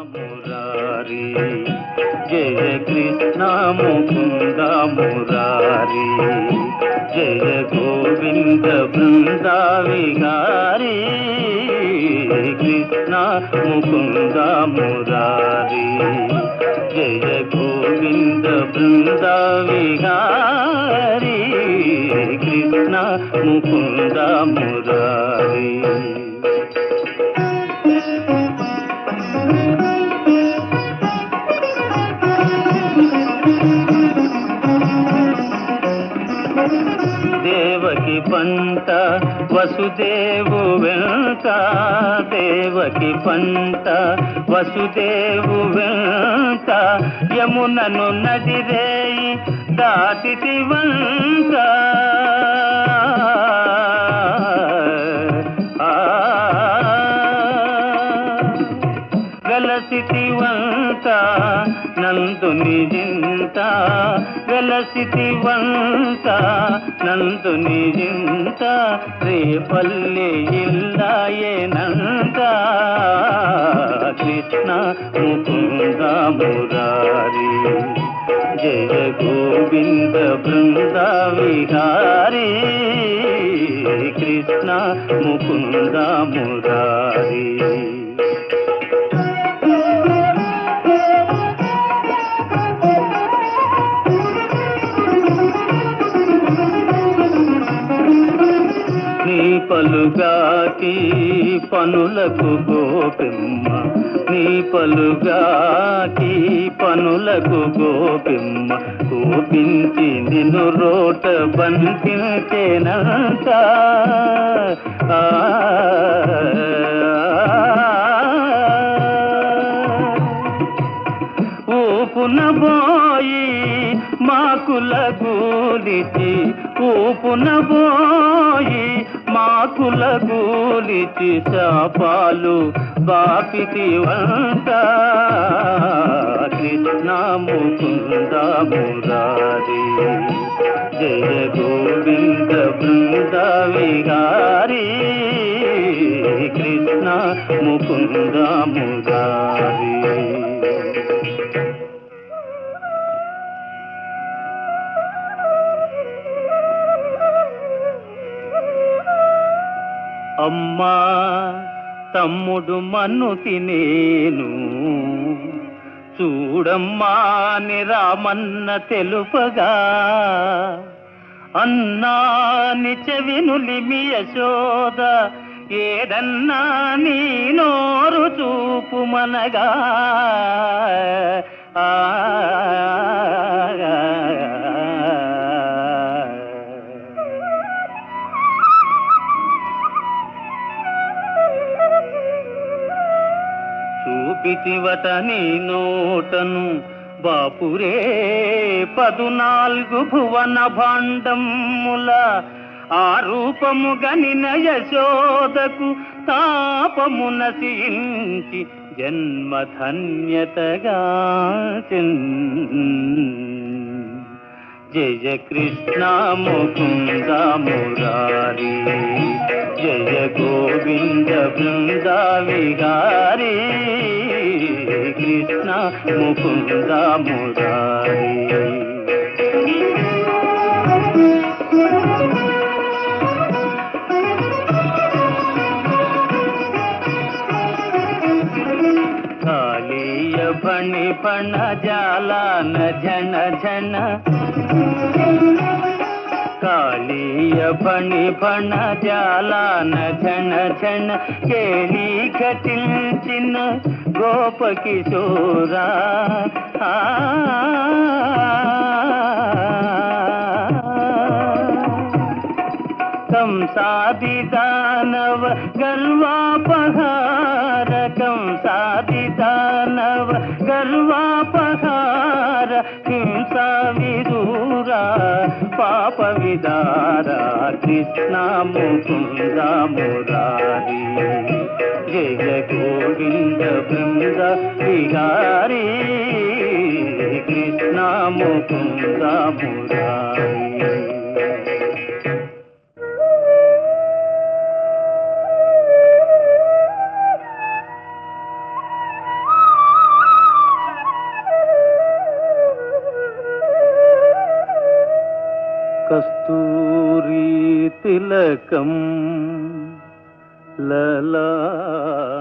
మురారి జయ కృష్ణ ముకుంద మురారి జయ గోవింద బృంద విహారీ కృష్ణ ముకుంద మురారి జయ గోవింద బృంద విహారీ కృష్ణ ముకుంద మురారి. దేవకి పంట వసుదేవు వెంట దేవకి పంట వసుదేవు వెంట యమునను నదిరేయి దాటితి వంట వెలసితి వంట నందుని జింత వెలసితి వంట నందుని జింత రేపల్లి ఇల్లాయేనంత కృష్ణ ముకుంద మురారి జయ గోవింద బృంద విహారీ కృష్ణ ముకుంద మురారి. నీ పలుగాకి పనులకు గోపిమ్మ నీ పలుగాకి పనులకు గోపిమ్మ కోపించి నిన్ను రోట బంధించేనంత ఊపునబోయి మాకుల గూలిచి ఊపునబోయి మాకుల గూలిచి శాపాలు బాపితి వంట కృష్ణ ముకుంద మురారి జయ గోవింద బృంద విహారీ కృష్ణ ముకుంద మురారి. అమ్మా తమ్ముడు మన్నుతి నేను చూడమ్మా నిరామన్న తెలుపగా అన్నాని చెవినులిమి యశోద ఏదన్నా నీ నోరు చూపుమనగా చూపితివట నీ నోటను బాపురే 14 భువన భాండముల ఆ రూపము గనిన యశోదకు తాపము నశించి జన్మధన్యతగా జయ కృష్ణ ముకుంద మురారి జయ గోవింద బృంద విహారీ కృష్ణ ముకుంద మురారి. కాళీయ ఫణి ఫణ జాలాన ఝణ ఝణ కాళీయ ఫణి ఫణ జాలాన ఝణ ఝణ కేళీ ఘటించిన గోపకిశోరా కంసాది దానవ గర్వాపహార కంసాది దానవ గర్వాపహార హింసా విదూరా పాప విదార కృష్ణ ముకుంద మురారి జయ గోవింద బృంద విహారీ కృష్ణ ముకుంద మురారి. కస్తూరీ తిలకం లలాటపై